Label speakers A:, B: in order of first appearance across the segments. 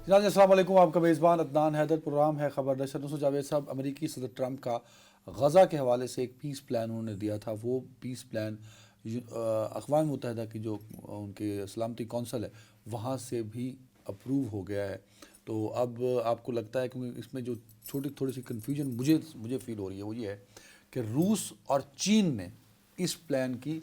A: جناب السلام علیکم، آپ کا میزبان عدنان حیدر، پروگرام ہے خبر نشر۔ دوستوں، جاوید صاحب امریکی صدر ٹرمپ کا غزہ کے حوالے سے ایک پیس پلان انہوں نے دیا تھا، وہ پیس پلان اقوام متحدہ کی جو ان کے سلامتی کونسل ہے وہاں سے بھی اپروو ہو گیا ہے۔ تو اب آپ کو لگتا ہے، کیونکہ اس میں جو تھوڑی سی کنفیوژن مجھے فیل ہو رہی ہے وہ یہ ہے کہ روس اور چین نے اس پلان کی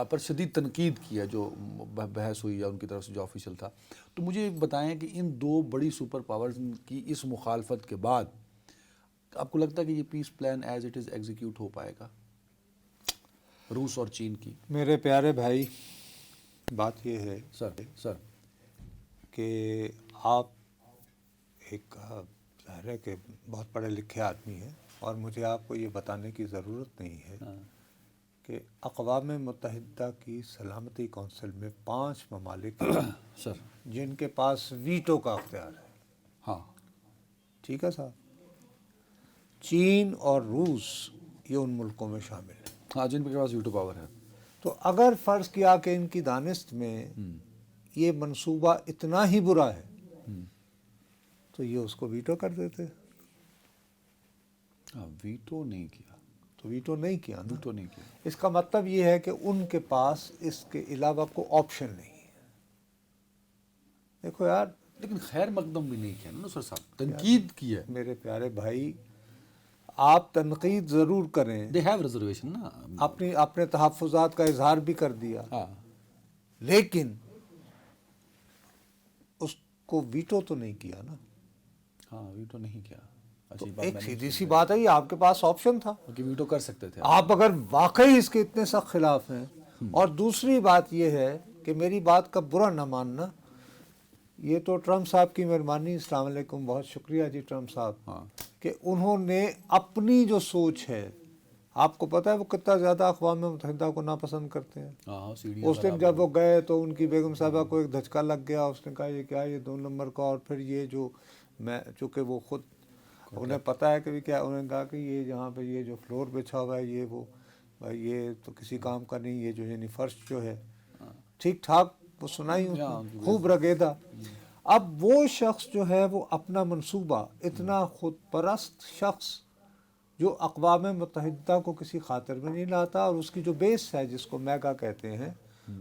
A: پر شدید تنقید کی ہے، جو بحث ہوئی ہے ان کی طرف سے جو آفیشیل تھا۔ تو مجھے بتائیں کہ ان دو بڑی سپر پاورز کی اس مخالفت کے بعد آپ کو لگتا ہے کہ یہ peace plan as it is execute ہو پائے گا روس اور چین کی؟
B: میرے پیارے بھائی، بات یہ ہے
A: سر
B: کہ آپ ایک ظاہر ہے کہ بہت پڑھے لکھے آدمی ہیں، اور مجھے آپ کو یہ بتانے کی ضرورت نہیں ہے کہ اقوام متحدہ کی سلامتی کونسل میں 5 ممالک ہیں
A: سر
B: جن کے پاس ویٹو کا اختیار ہے۔
A: ہاں
B: ٹھیک ہے صاحب، چین اور روس یہ ان ملکوں میں شامل ہیں۔
A: ہاں، جن کے پاس ویٹو پاور ہے۔
B: تو اگر فرض کیا کہ ان کی دانست میں یہ منصوبہ اتنا ہی برا ہے تو یہ اس کو ویٹو کر دیتے۔
A: ہاں، ویٹو نہیں کیا
B: تو ویٹو نہیں کیا نا،
A: ویٹو نہیں کیا
B: اس کا مطلب یہ ہے کہ ان کے پاس اس کے علاوہ کوئی آپشن نہیں ہے۔ دیکھو یار،
A: لیکن خیر مقدم بھی نہیں کیا نا سر صاحب، تنقید کی ہے۔
B: میرے پیارے بھائی، آپ تنقید ضرور کریں،
A: دے ہیو ریزرویشن نا،
B: اپنے تحفظات کا اظہار بھی کر دیا،
A: ہاں
B: لیکن اس کو ویٹو تو نہیں کیا نا۔
A: ہاں، ویٹو نہیں کیا۔
B: تو
A: اچھی بات،
B: ایک
A: میں نے
B: سیدھی سی بات ہے، یہ آپ کے پاس آپشن تھا،
A: کہ ویٹو کر سکتے تھے
B: آپ اگر واقعی اس کے اتنے سخت خلاف ہیں۔ اور دوسری بات یہ ہے کہ میری بات کا برا نہ ماننا، یہ تو ٹرمپ صاحب کی مہربانی، السلام علیکم، بہت شکریہ جی ٹرمپ صاحب،
A: ہاں
B: کہ انہوں نے اپنی جو سوچ ہے، آپ کو پتہ ہے وہ کتنا زیادہ اقوام متحدہ کو ناپسند کرتے ہیں۔
A: ہاں سیڑھیاں
B: اس دن جب وہ گئے تو ان کی بیگم صاحبہ کو ایک دھچکا لگ گیا، اس نے کہا یہ کیا، یہ 2 نمبر کا، اور پھر یہ جو میں چونکہ وہ خود انہیں پتہ ہے کہ کیا، انہوں نے کہا کہ یہ جہاں پہ یہ جو فلور بچھا ہوا ہے یہ وہ بھائی یہ تو کسی کام کا نہیں، یہ جو یعنی فرش جو ہے ٹھیک ٹھاک وہ سنائی خوب رگیدہ۔ اب وہ شخص جو ہے وہ اپنا منصوبہ، اتنا خود پرست شخص جو اقوام متحدہ کو کسی خاطر میں نہیں لاتا، اور اس کی جو بیس ہے جس کو میگا کہتے ہیں،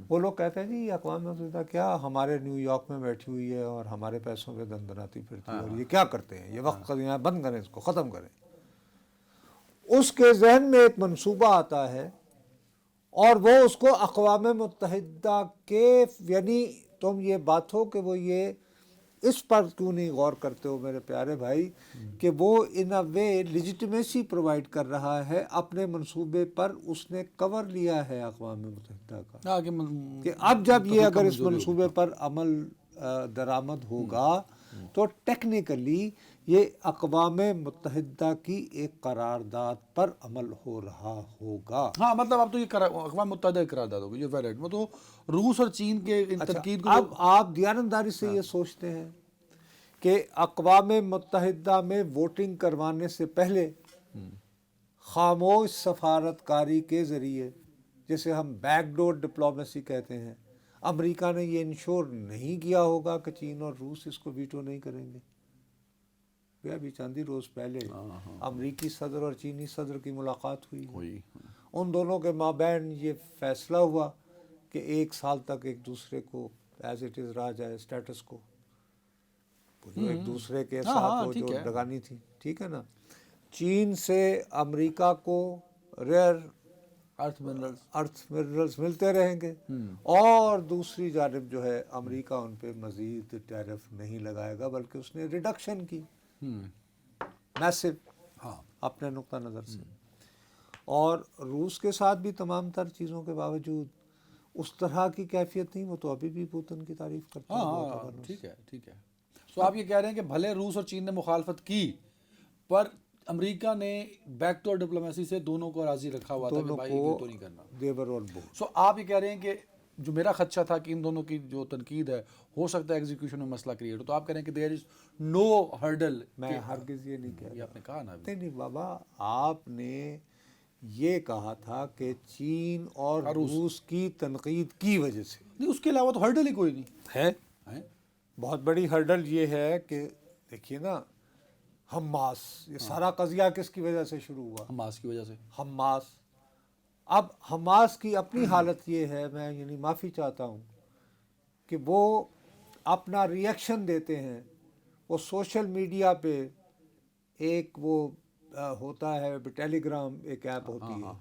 B: وہ لوگ کہتے ہیں جی یہ اقوام متحدہ کیا ہمارے نیو یارک میں بیٹھی ہوئی ہے اور ہمارے پیسوں پہ دندناتی پھرتی ہے، اور یہ کیا کرتے ہیں، یہ وقت یہاں بند کریں، اس کو ختم کریں۔ اس کے ذہن میں ایک منصوبہ آتا ہے اور وہ اس کو اقوام متحدہ کے، یعنی تم یہ بات ہو کہ وہ یہ اس پر کیوں نہیں غور کرتے ہو میرے پیارے بھائی، کہ وہ ان اے وے لیجیٹیمیسی پرووائڈ کر رہا ہے اپنے منصوبے پر، اس نے کور لیا ہے اقوام متحدہ کا، کہ اب جب یہ اگر اس منصوبے پر عمل درآمد ہوگا تو ٹیکنیکلی یہ اقوام متحدہ کی ایک قرارداد پر عمل ہو رہا ہوگا۔
A: ہاں، مطلب اب تو یہ اقوام متحدہ کی قرارداد ہوگی، یہ ویلڈ وہ تو روس اور چین کے تنقید کو۔
B: اب آپ دیانتداری سے یہ سوچتے ہیں کہ اقوام متحدہ میں ووٹنگ کروانے سے پہلے خاموش سفارتکاری کے ذریعے، جسے ہم بیک ڈور ڈپلومیسی کہتے ہیں، امریکہ نے یہ انشور نہیں کیا ہوگا کہ چین اور روس اس کو ویٹو نہیں کریں گے۔ ابھی چاندی روز پہلے امریکی صدر اور چینی صدر کی ملاقات ہوئی، ان دونوں کے مابین یہ فیصلہ ہوا کہ 1 سال تک ایک دوسرے کو ایز اٹ از رہا جائے، اسٹیٹس کو، جو ایک دوسرے کے ساتھ وہ جو ڈگانی تھی، ٹھیک ہے نا۔ چین سے امریکہ کو ریئر ارتھ منرلز ملتے رہیں گے، اور دوسری جانب جو ہے امریکہ ان پہ مزید ٹیرف نہیں لگائے گا، بلکہ اس نے ریڈکشن کی میسو اپنے نقطہ نظر سے۔ اور روس کے ساتھ بھی تمام تر چیزوں کے باوجود اس طرح کی کیفیت نہیں، وہ تو ابھی بھی پوتن کی تعریف کرتا ہے۔
A: ہاں ٹھیک ہے۔ تو آپ یہ کہہ رہے ہیں کہ بھلے روس اور چین نے مخالفت کی، پر امریکہ نے بیک ڈور ڈپلومیسی سے دونوں کو راضی رکھا ہوا تھا کہ بھائی ویٹو نہیں کرنا۔
B: دیور آن بورڈ۔
A: سو آپ یہ کہہ رہے ہیں کہ جو میرا خدشہ تھا کہ ان دونوں کی جو تنقید ہے ہو سکتا ہے ایگزیکیوشن میں مسئلہ کریٹ ہو، تو آپ کہہ رہے ہیں کہ دیر از نو ہرڈل۔
B: میں ہرگز یہ نہیں کہہ رہا،
A: آپ نے کہا نا
B: نہیں بابا، آپ نے یہ کہا تھا کہ چین اور روس کی تنقید کی وجہ سے،
A: نہیں، اس کے علاوہ تو ہرڈل ہی کوئی نہیں
B: ہے۔ بہت بڑی ہرڈل یہ ہے کہ دیکھیے نا، حماس، یہ سارا قضیہ کس کی وجہ سے شروع ہوا؟
A: حماس کی وجہ سے.
B: حماس. اب حماس کی اپنی حالت یہ ہے، میں یعنی معافی چاہتا ہوں، کہ وہ اپنا ری ایکشن دیتے ہیں. وہ سوشل میڈیا پہ ایک وہ ہوتا ہے ٹیلی گرام، ایک ایپ ہوتی ہے،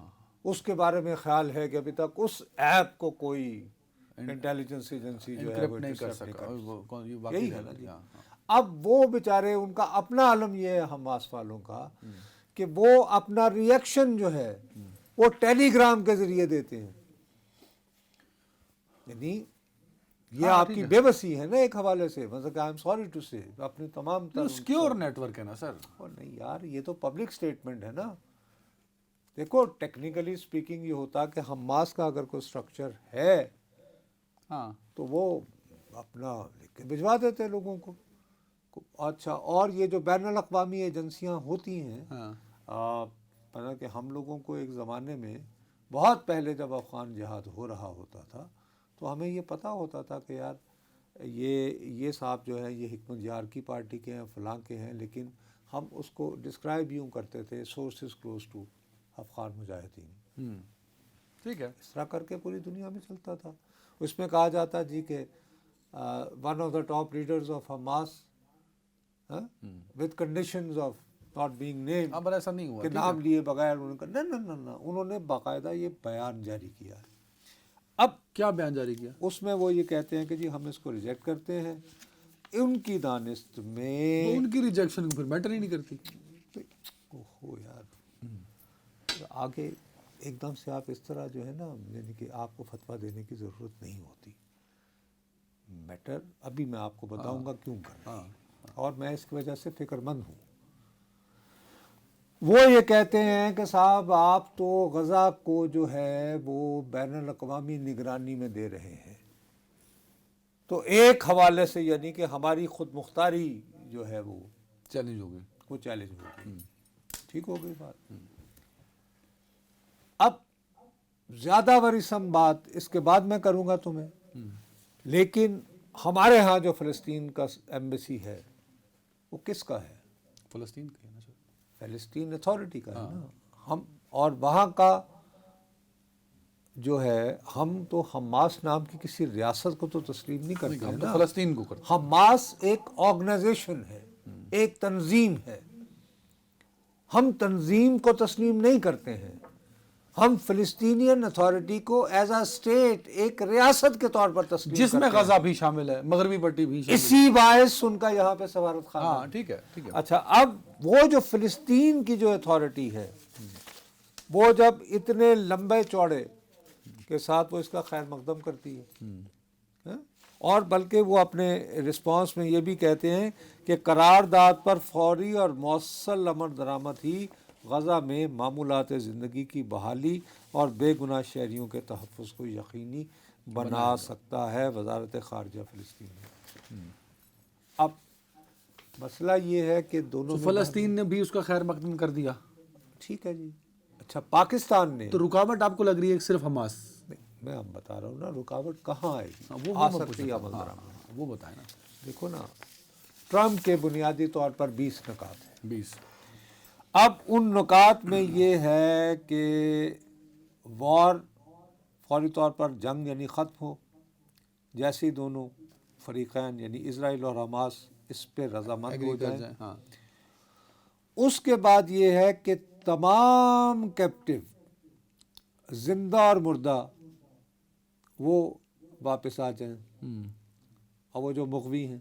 B: اس کے بارے میں خیال ہے کہ ابھی تک اس ایپ کو کوئی انٹیلیجنس ایجنسی جو ہے وہ
A: نہیں کر
B: intercept
A: سکا.
B: یہی ہے نا جی. اب وہ بیچارے، ان کا اپنا عالم یہ ہے حماس والوں کا، کہ وہ اپنا ری ایکشن جو ہے وہ ٹیلی گرام کے ذریعے دیتے ہیں. یعنی یہ آپ کی بے بسی ہے نا ایک حوالے سے. مطلب کہ آئی ایم سوری ٹو سے، اپنی تمام
A: سیکیور نیٹ ورک ہے نا سر.
B: نہیں یار، یہ تو پبلک سٹیٹمنٹ ہے نا. دیکھو ٹیکنیکلی سپیکنگ یہ ہوتا کہ حماس کا اگر کوئی سٹرکچر ہے
A: ہاں
B: تو وہ اپنا لکھ کے بھجوا دیتے ہیں لوگوں کو. اچھا، اور یہ جو بین الاقوامی ایجنسیاں ہوتی ہیں، پتہ کہ ہم لوگوں کو ایک زمانے میں بہت پہلے جب افغان جہاد ہو رہا ہوتا تھا تو ہمیں یہ پتہ ہوتا تھا کہ یار یہ صاحب جو ہے یہ حکمت یار کی پارٹی کے ہیں، فلاں کے ہیں، لیکن ہم اس کو ڈسکرائب یوں کرتے تھے سورسز کلوز ٹو افغان مجاہدین.
A: ٹھیک ہے.
B: اس طرح کر کے پوری دنیا میں چلتا تھا. اس میں کہا جاتا جی کہ one of the top leaders of Hamas with conditions of not being name,
A: اب ایسا نہیں ہوا
B: کہ نام لیے بغیر انہوں نے نہ انہوں نے باقاعدہ یہ بیان جاری کیا. اب
A: کیا بیان جاری کیا؟
B: اس میں وہ یہ کہتے ہیں کہ جی ہم اس کو ریجیکٹ کرتے ہیں. ان کی دانست میں
A: ان کی ریجیکشن پھر میٹر ہی نہیں کرتی.
B: اوہو یار، آگے ایک دم سے آپ اس طرح جو ہے نا، یعنی کہ آپ کو فتویٰ دینے کی ضرورت نہیں ہوتی. میٹر ابھی میں آپ کو بتاؤں گا کیوں کر رہا ہے، اور میں اس کی وجہ سے فکر مند ہوں. وہ یہ کہتے ہیں کہ صاحب آپ تو غزہ کو جو ہے وہ بین الاقوامی نگرانی میں دے رہے ہیں، تو ایک حوالے سے یعنی کہ ہماری خود مختاری جو ہے وہ
A: چیلنج ہو گئی.
B: وہ چیلنج ہو گئی. ٹھیک ہو گئی بات. اب زیادہ ورثم بات اس کے بعد میں کروں گا تمہیں، لیکن ہمارے ہاں جو فلسطین کا ایمبیسی ہے وہ کس کا ہے؟
A: فلسطین کا ہے نا سر.
B: فلسطین اتھارٹی کا ہے نا. ہم اور وہاں کا جو ہے، ہم تو حماس نام کی کسی ریاست کو تو تسلیم نہیں کرتے ہیں
A: ہم تو
B: نا.
A: فلسطین کو کرتے.
B: حماس ایک آرگنائزیشن ہے، ایک تنظیم ہے. ہم تنظیم کو تسلیم نہیں کرتے ہیں، ہم فلسطینین اتھارٹی کو ایز اے اسٹیٹ، ایک ریاست کے طور پر تسلیم
A: جس میں
B: کرتے ہیں.
A: غزہ بھی شامل ہے، مغربی پٹی بھی شامل ہے.
B: اسی باعث ان کا یہاں پہ سفارت خانہ.
A: ہاں ٹھیک ہے ٹھیک ہے.
B: اچھا، اب وہ جو فلسطین کی جو اتھارٹی ہے وہ جب اتنے لمبے چوڑے کے ساتھ وہ اس کا خیر مقدم کرتی ہے، اور بلکہ وہ اپنے رسپانس میں یہ بھی کہتے ہیں کہ قرارداد پر فوری اور مؤصل عمل درآمد ہی غزہ میں معمولات زندگی کی بحالی اور بے گناہ شہریوں کے تحفظ کو یقینی بنا سکتا ہے. وزارت خارجہ فلسطین. اب مسئلہ یہ ہے کہ دونوں
A: فلسطین نے بھی اس کا خیر مقدم کر دیا.
B: ٹھیک ہے جی. اچھا، پاکستان نے
A: تو رکاوٹ آپ کو لگ رہی ہے صرف حماس؟
B: میں آپ بتا رہا ہوں نا، رکاوٹ کہاں آئے گی؟
A: وہ
B: آ سکتی ہے عمل درآمد.
A: وہ بتائیں نا.
B: دیکھو نا، ٹرمپ کے بنیادی طور پر 20 نکات ہیں.
A: 20.
B: اب ان نکات میں یہ ہے کہ وار فوری طور پر جنگ یعنی ختم ہو، جیسے دونوں فریقین یعنی اسرائیل اور حماس اس پہ رضامند ہو جائیں.
A: ہاں.
B: اس کے بعد یہ ہے کہ تمام کیپٹیو، زندہ اور مردہ، وہ واپس آ جائیں، اور وہ جو مغوی ہیں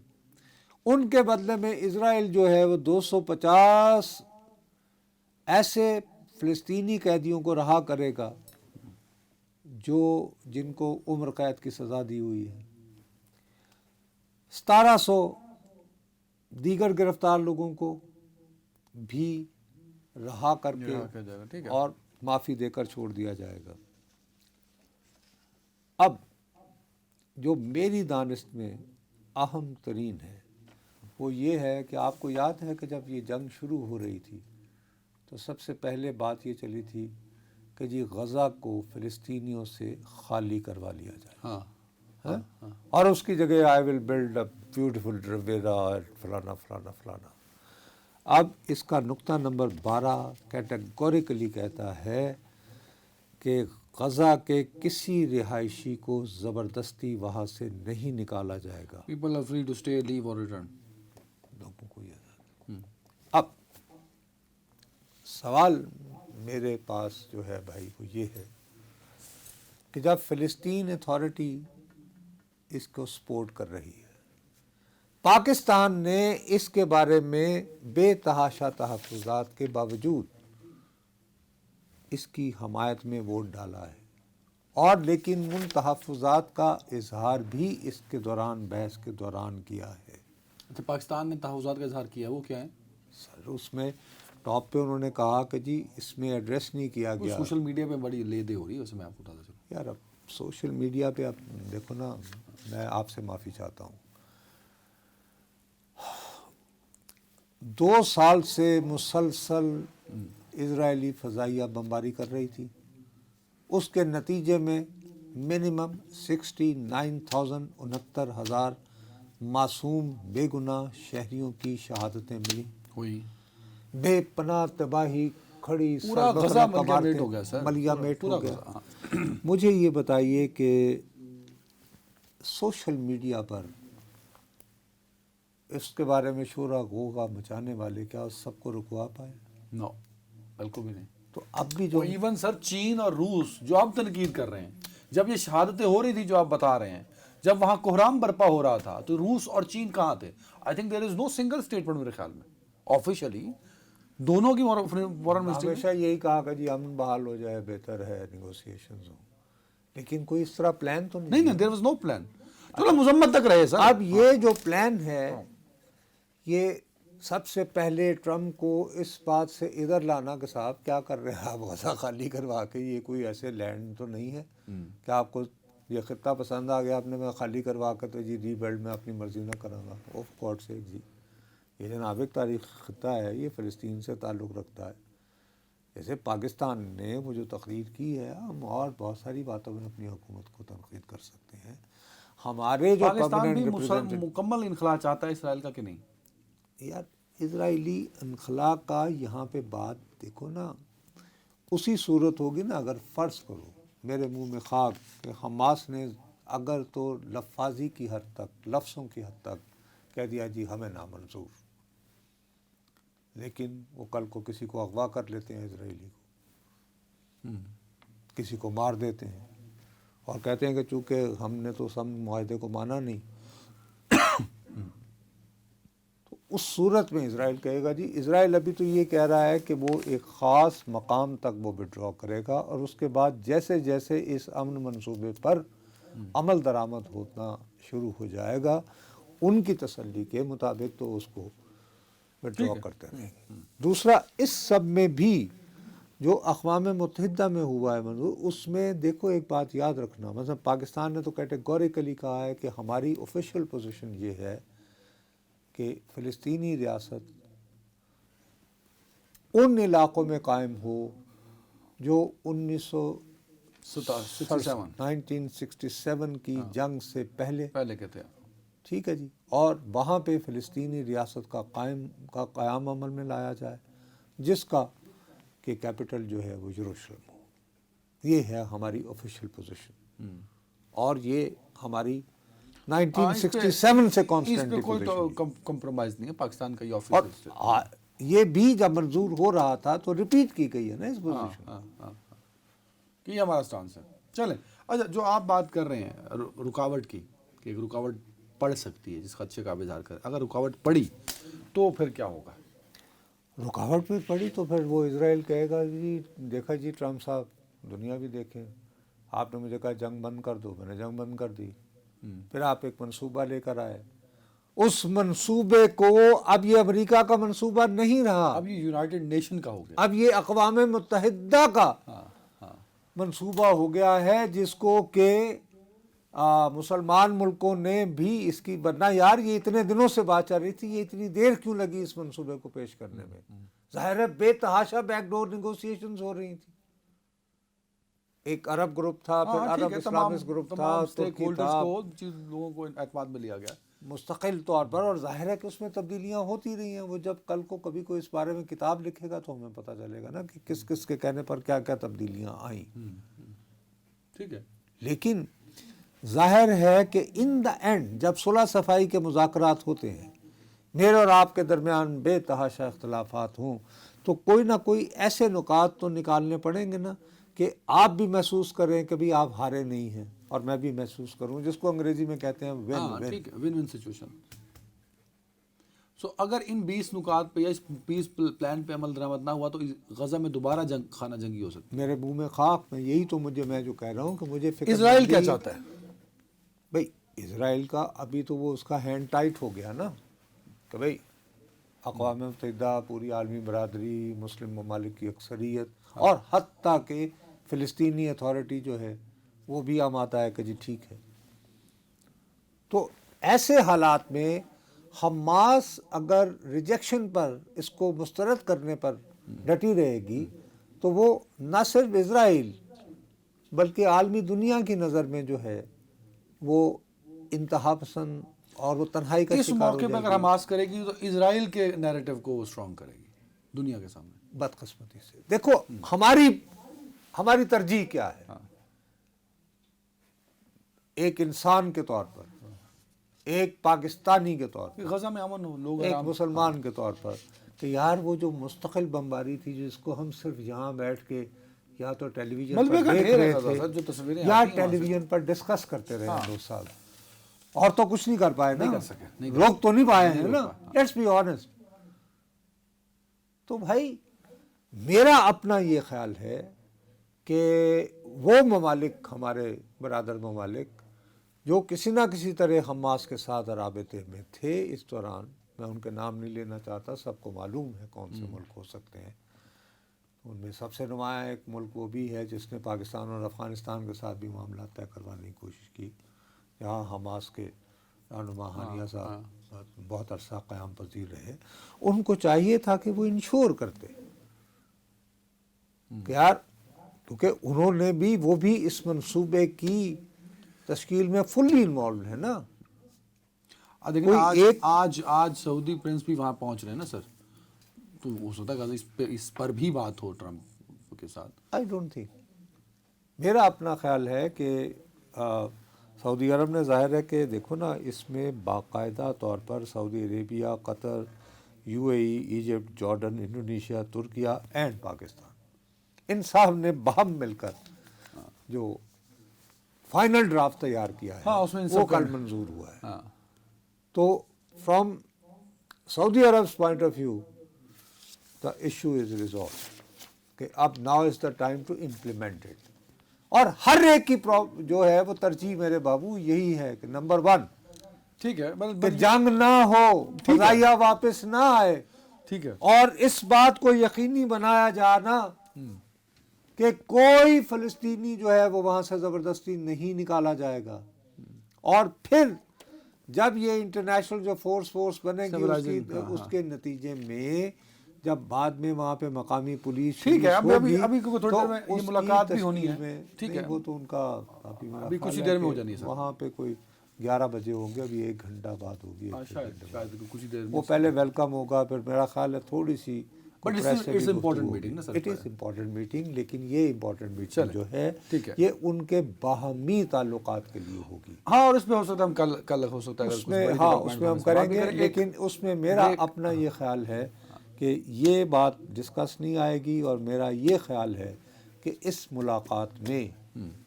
B: ان کے بدلے میں اسرائیل جو ہے وہ 250 ایسے فلسطینی قیدیوں کو رہا کرے گا جن کو عمر قید کی سزا دی ہوئی ہے. 1700 دیگر گرفتار لوگوں کو بھی رہا کر کے اور معافی دے کر چھوڑ دیا جائے گا. اب جو میری دانست میں اہم ترین ہے وہ یہ ہے کہ آپ کو یاد ہے کہ جب یہ جنگ شروع ہو رہی تھی تو سب سے پہلے بات یہ چلی تھی کہ جی غزہ کو فلسطینیوں سے خالی کروا لیا جائے، اور اس کی جگہ آئی ول بلڈ اپ بیوٹیفل ریورا اور فلانا فلانا فلانا. اب اس کا نقطہ نمبر 12 کیٹیگوریکلی کہتا ہے کہ غزہ کے کسی رہائشی کو زبردستی وہاں سے نہیں نکالا جائے گا.
A: People are free to stay, leave اور ریٹرن.
B: لوگوں کو یہ اب سوال میرے پاس جو ہے بھائی وہ یہ ہے کہ جب فلسطین اتھارٹی اس کو سپورٹ کر رہی ہے, پاکستان نے اس کے بارے میں بے تحاشا تحفظات کے باوجود اس کی حمایت میں ووٹ ڈالا ہے, اور لیکن ان تحفظات کا اظہار بھی اس کے دوران بحث کے دوران کیا ہے.
A: اچھا, پاکستان نے تحفظات کا اظہار کیا, وہ کیا ہے
B: سر؟ اس میں ٹاپ پہ انہوں نے کہا کہ جی اس میں ایڈریس نہیں کیا گیا.
A: سوشل میڈیا پہ بڑی لے دے ہو رہی ہے, اسے میں آپ کو بتاتا چلوں.
B: یار اب سوشل میڈیا پہ اب دیکھو نا, میں آپ سے معافی چاہتا ہوں, 2 سال سے مسلسل اسرائیلی فضائیہ بمباری کر رہی تھی. اس کے نتیجے میں منیمم 69,000 معصوم بے گناہ شہریوں کی شہادتیں ملی.
A: ہوئی
B: بے پناہ تباہی کھڑی,
A: پورا غزہ ملیا میٹ ہو گیا سر,
B: ملیا میٹ ہو گیا.
A: غزہ.
B: مجھے یہ بتائیے کہ سوشل میڈیا پر اس کے بارے میں شورا غوغا مچانے والے کیا اس سب کو رکوا پائے؟
A: نو, بالکل بھی نہیں.
B: تو اب بھی جو
A: ایون سر چین اور روس جو آپ تنقید کر رہے ہیں, جب یہ شہادتیں ہو رہی تھی جو آپ بتا رہے ہیں, جب وہاں کوہرام برپا ہو رہا تھا, تو روس اور چین کہاں تھے؟ I think there is no single statement میرے خیال میں آفیشلی دونوں کی فورن منسٹری
B: ہمیشہ یہی کہا کہ جی امن بحال ہو جائے, بہتر ہے نیگوسیشنز ہوں, لیکن کوئی اس طرح پلان تو نہیں.
A: نہیں, دیر واز نو پلان. چلو مذمت تک رہے سر.
B: اب یہ جو پلان ہے یہ سب سے پہلے ٹرمپ کو اس بات سے ادھر لانا کہ صاحب کیا کر رہے ہیں آپ غزہ خالی کروا کے, یہ کوئی ایسے لینڈ تو نہیں ہے کہ آپ کو یہ خطہ پسند آ گیا آپ نے, میں خالی کروا کے تو جی ری بلڈ میں اپنی مرضی نہ کروں گا. آف گاڈ سے جی یہ جو نابک تاریخ خطہ ہے یہ فلسطین سے تعلق رکھتا ہے. جیسے پاکستان نے وہ جو تقریر کی ہے, ہم اور بہت ساری باتوں میں اپنی حکومت کو تنقید کر سکتے ہیں. ہمارے جو
A: پاکستان بھی مکمل انخلا چاہتا ہے اسرائیل کا کہ نہیں؟
B: یار اسرائیلی انخلا کا یہاں پہ بات دیکھو نا, اسی صورت ہوگی نا اگر فرض کرو میرے منہ میں خاک کہ حماس نے اگر تو لفاظی کی حد تک, لفظوں کی حد تک کہہ دیا جی ہمیں نامنظور, لیکن وہ کل کو کسی کو اغوا کر لیتے ہیں اسرائیلی کو, کسی کو مار دیتے ہیں اور کہتے ہیں کہ چونکہ ہم نے تو سم معاہدے کو مانا نہیں, تو اس صورت میں اسرائیل کہے گا جی, اسرائیل ابھی تو یہ کہہ رہا ہے کہ وہ ایک خاص مقام تک وہ وڈرا کرے گا, اور اس کے بعد جیسے جیسے اس امن منصوبے پر عمل درآمد ہونا شروع ہو جائے گا ان کی تسلی کے مطابق تو اس کو وڈرا کرتے رہیں گے. دوسرا اس سب میں بھی جو اقوام متحدہ میں ہوا ہے منظور, اس میں دیکھو ایک بات یاد رکھنا, مثلا پاکستان نے تو کیٹیگوریکلی کہا ہے کہ ہماری آفیشیل پوزیشن یہ ہے کہ فلسطینی ریاست ان علاقوں میں قائم ہو جو 1967 کی جنگ سے پہلے
A: کہتے ہیں.
B: ٹھیک ہے جی, اور وہاں پہ فلسطینی ریاست کا قیام عمل میں لایا جائے, جس کا کہ کیپٹل جو ہے وہ یروشلم ہو. یہ ہے ہماری آفیشیل پوزیشن, اور یہ ہماری 1967 سے کانسٹنٹلی
A: کوئی تو کمپرومائز نہیں ہے پاکستان کا یہ
B: اور
A: آفیشیل.
B: یہ بھی جب منظور ہو رہا تھا تو ریپیٹ کی گئی ہے نا اس پوزیشن
A: کہ یہ ہمارا سٹانس ہے. چلیں, اچھا جو آپ بات کر رہے ہیں رکاوٹ کی, کہ ایک رکاوٹ پڑ سکتی ہے جس خدشے کا اظہار کرے, اگر رکاوٹ پڑی تو پھر کیا ہوگا؟
B: رکاوٹ بھی پڑی تو پھر وہ اسرائیل کہے گا جی دیکھا جی ٹرمپ صاحب, دنیا بھی دیکھے, آپ نے مجھے کہا جنگ بند کر دو, میں نے جنگ بند کر دی. پھر آپ ایک منصوبہ لے کر آئے, اس منصوبے کو اب یہ امریکہ کا منصوبہ نہیں رہا,
A: اب یہ یونائٹڈ نیشن کا ہو گیا,
B: اب یہ اقوام متحدہ کا منصوبہ ہو گیا ہے, جس کو کہ مسلمان ملکوں نے بھی اس کی بنا, یار یہ اتنے دنوں سے بات چل رہی تھی, یہ اتنی دیر کیوں لگی اس منصوبے کو پیش کرنے میں؟ ظاہر ہے بے تحاشا بیک ڈور نیگوسیشنز ہو رہی تھی. ایک عرب گروپ تھا, پھر عرب اسلامسٹ گروپ تھا, ترکی تھا,
A: لوگوں کو اعتماد میں لیا گیا.
B: مستقل طور پر، اور ظاہر ہے کہ اس میں تبدیلیاں ہوتی رہی ہیں. وہ جب کل کو کبھی کوئی اس بارے میں کتاب لکھے گا تو ہمیں پتہ چلے گا نا کہ کس کس کے کہنے پر کیا کیا تبدیلیاں آئیں.
A: ٹھیک ہے.
B: لیکن ظاہر ہے کہ ان دا اینڈ جب صلح صفائی کے مذاکرات ہوتے ہیں، میرے اور آپ کے درمیان بے تحاشا اختلافات ہوں، تو کوئی نہ کوئی ایسے نکات تو نکالنے پڑیں گے نا کہ آپ بھی محسوس کریں کہ بھی آپ ہارے نہیں ہیں اور میں بھی محسوس کروں، جس کو انگریزی میں کہتے ہیں ون ون.
A: ٹھیک ہے، ون ون سچویشن. سو اگر ان 20 نکات پہ یا اس پیس پلان پہ عمل درآمد نہ ہوا تو غزہ میں دوبارہ جنگ خانہ جنگی ہو سکتی
B: میرے منہ میں خاک میں یہی تو میں جو کہہ رہا ہوں کہ مجھے
A: ہے.
B: فکر
A: اسرائیل کیا چاہتا ہے؟
B: بھائی اسرائیل کا ابھی تو وہ اس کا ہینڈ ٹائٹ ہو گیا نا کہ بھائی اقوام متحدہ، پوری عالمی برادری، مسلم ممالک کی اکثریت اور حتیٰ کہ فلسطینی اتھارٹی جو ہے وہ بھی آمادہ ہے کہ جی ٹھیک ہے. تو ایسے حالات میں حماس اگر ریجیکشن پر، اس کو مسترد کرنے پر ڈٹی رہے گی تو وہ نہ صرف اسرائیل بلکہ عالمی دنیا کی نظر میں جو ہے وہ انتہا پسند اور وہ تنہائی کا
A: اس
B: شکار ہو
A: موقع پہ
B: جائے
A: اگر
B: گی.
A: حماس کرے گی تو اسرائیل کے نیریٹو کو وہ اسٹرانگ کرے گی دنیا کے سامنے.
B: بدقسمتی سے دیکھو ہماری ترجیح کیا ہے. ایک انسان کے طور پر، ایک پاکستانی کے طور پر،
A: غزہ میں امن ہو، لوگ
B: ایک
A: آرام.
B: مسلمان کے طور پر، کہ یار وہ جو مستقل بمباری تھی جس کو ہم صرف یہاں بیٹھ کے یا تو ٹیلی ویژن
A: ملبے
B: پر
A: کا
B: دیکھ
A: ڈھیر ہے
B: رہے
A: غزہ
B: تھے
A: سر، جو تصویریں
B: یا
A: آتی ہیں وہاں سے.
B: ٹیلی ویژن پر ڈسکس کرتے رہے 2 سال اور تو کچھ نہیں کر پائے نا،
A: نہیں کر سکے، نہیں کر
B: روک تو نہیں پائے ہیں
A: نہیں
B: نا.
A: روک پائے.
B: Let's be honest. تو بھائی میرا اپنا یہ خیال ہے کہ وہ ممالک، ہمارے برادر ممالک جو کسی نہ کسی طرح حماس کے ساتھ رابطے میں تھے اس دوران، میں ان کے نام نہیں لینا چاہتا، سب کو معلوم ہے کون سے ملک ہو سکتے ہیں. ان میں سب سے نمایاں ایک ملک وہ بھی ہے جس نے پاکستان اور افغانستان کے ساتھ بھی معاملات طے کروانے کی کوشش کی، جہاں حماس کے رہنما ہانیہ صاحب بہت عرصہ قیام پذیر رہے. ان کو چاہیے تھا کہ وہ انشور کرتے کہ یار، کیونکہ انہوں نے بھی، وہ بھی اس منصوبے کی تشکیل میں فلی انوالوڈ ہے نا.
A: دیکھیں آج سعودی پرنس بھی وہاں پہنچ رہے ہیں نا سر، تو ہو سکتا ہے اس پر بھی بات ہو ٹرمپ کے ساتھ.
B: I don't think. میرا اپنا خیال ہے کہ سعودی عرب نے، ظاہر ہے کہ دیکھو نا، اس میں باقاعدہ طور پر Saudi Arabia, Qatar, U A E, Egypt, Jordan, Indonesia, Turkiye and Pakistan, ان سب نے باہم مل کر جو فائنل ڈرافٹ تیار کیا ہے
A: اس میں
B: وہ کل منظور ہوا ہے.
A: ہاں.
B: تو فرام سعودی عرب's point of view the issue is resolved کہ اب now is the time to implement it. اور ہر ایک کی جو ہے وہ ترجیح میرے بابو یہی ہے کہ نمبر 1
A: ٹھیک ہے،
B: کہ جنگ نہ ہو، فضائیہ واپس نہ آئے،
A: ٹھیک ہے،
B: اور اس بات کو یقینی بنایا جانا کہ کوئی فلسطینی جو ہے وہ وہاں سے زبردستی نہیں نکالا جائے گا. اور پھر جب یہ انٹرنیشنل جو فورس بنے گی اس کے نتیجے میں جب بعد میں وہاں پہ مقامی پولیس،
A: ٹھیک ہے، ابھی
B: تو
A: تھوڑی دیر میں یہ ملاقات بھی ہونی ہے. ٹھیک ہے،
B: وہ تو ان کا
A: ابھی کچھ ہی دیر میں ہو جانی ہے سر.
B: وہاں پہ کوئی 11 بجے ہوں گے، ابھی 1 گھنٹہ بعد ہوگی.
A: شاید کچھ ہی دیر میں
B: وہ پہلے ویلکم ہوگا، پھر میرا خیال ہے تھوڑی سی
A: اٹس امپورٹنٹ میٹنگ نا سر.
B: اٹ از امپورٹنٹ میٹنگ، لیکن یہ امپورٹنٹ میٹنگ جو ہے
A: ٹھیک ہے،
B: یہ ان کے باہمی تعلقات کے لیے ہوگی.
A: ہاں، اور اس میں ہو سکتا ہے ہم کل ہو سکتا ہے
B: اس میں ہم کریں گے، لیکن اس میں میرا اپنا یہ خیال ہے کہ یہ بات ڈسکس نہیں آئے گی. اور میرا یہ خیال ہے کہ اس ملاقات میں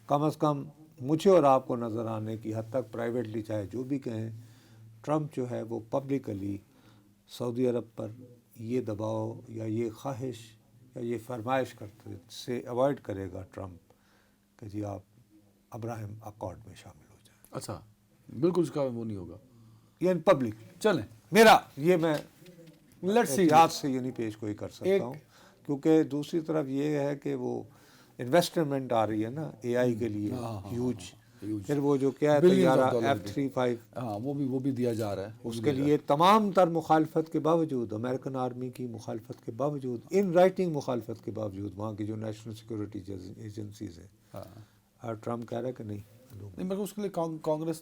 B: کم از کم مجھے اور آپ کو نظر آنے کی حد تک پرائیویٹلی چاہے جو بھی کہیں، ٹرمپ جو ہے وہ پبلکلی سعودی عرب پر یہ دباؤ یا یہ خواہش یا یہ فرمائش کرتے سے ایوائڈ کرے گا ٹرمپ کہ جی آپ ابراہیم اکارڈ میں شامل ہو جائیں.
A: اچھا، بالکل اس کا وہ نہیں ہوگا
B: یعنی پبلک.
A: چلیں،
B: میرا یہ میں احتیاط سے یہ نہیں پیش کوئی کر سکتا ہوں، کیونکہ دوسری طرف یہ ہے کہ وہ انویسٹمنٹ آ رہی ہے نا اے آئی کے لیے ہیوج. پھر وہ جو کیا ہے طیارہ F-35،
A: ہاں وہ بھی دیا جا رہا ہے.
B: اس کے لیے تمام تر مخالفت کے باوجود، امریکن آرمی کی مخالفت کے باوجود، ان رائٹنگ مخالفت کے باوجود، وہاں کی جو نیشنل سیکورٹی ایجنسیز ہیں، ٹرمپ کہہ رہا ہے کہ نہیں.
A: مگر اس کے لیے کانگریس